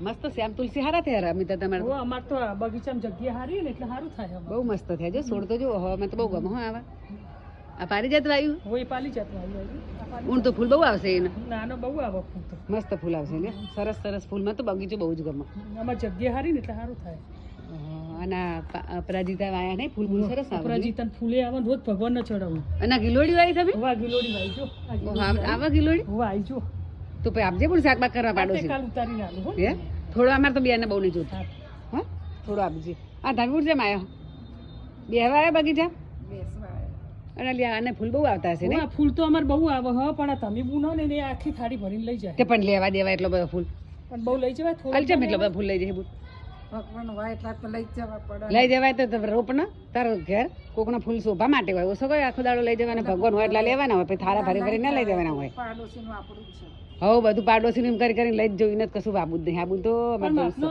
મસ્ત શ્યામ તુલસી હારા થયા અમિતા તમારે ઓ અમાર તો બગીચામાં જગ્યા હારી ને એટલે સારું થાય અમાર. બહુ મસ્ત થયા જો છોડ તો જો હવે મને તો બહુ ગમે હો આવા આ પારિજાત વાયુ હોય પાલી જાત આવી ઊણ તો ફૂલ બહુ આવશે એને નાનો બહુ આવે ફૂલ તો મસ્ત ફૂલ આવશે ને સરસ સરસ ફૂલમાં તો બગીચો બહુ જ ગમે અમાર જગ્યા હારી ને એટલે સારું થાય. અને અપરાજિતા વાયા નહીં ફૂલ ફૂલ સરસ આવે અપરાજિતા ફૂલે આવે રોજ ભગવાનને ચડાવું. અને આ ગિલોડી વાવી તમે હોવા ગિલોડી વાઈ જો આવા ગિલોડી હોવા આવી જો તો પછી આપજે પણ શાક બાક કરવા પાડો છે કાલ ઉતારીને આલું હો. હે થોડો અમારે તો બેને બહુ નહીં જોતું હા હા થોડો આપજે આ ધામીપુર છે માયા બેહવા આવ્યા બગીચા અને લ્યા આને ફૂલ બહુ આવતા હશે ને હોવા ફૂલ તો અમાર બહુ આવે હ પણ આ તમે બુનો ને એ આખી થાળી ભરીને લઈ જાય તે પણ લેવા દેવા એટલો બધો ફૂલ પણ બહુ લઈ જવાય થોડું અલચમ એટલો બધો ફૂલ લઈ જાય બોલ ભગવાન હોય એટલા તો લઈ જવા પડે. લઈ જવાય તો રોપ ને તારો ઘેર કોકના ફૂલ શોભા માટે હોય ઓછો કોઈ આખો દાડો લઈ જવાના ભગવાન હોય એટલા લેવાના હોય પછી થાળા ભરી ભરી ના લઈ જવાના હોય પાડોશીનું આપણું જ છે. હવે બધું પાડોશી એમ કરી કરીને લઈ જ જોઈને કશું આબુ જ નહીં આબુ તો અમારે તો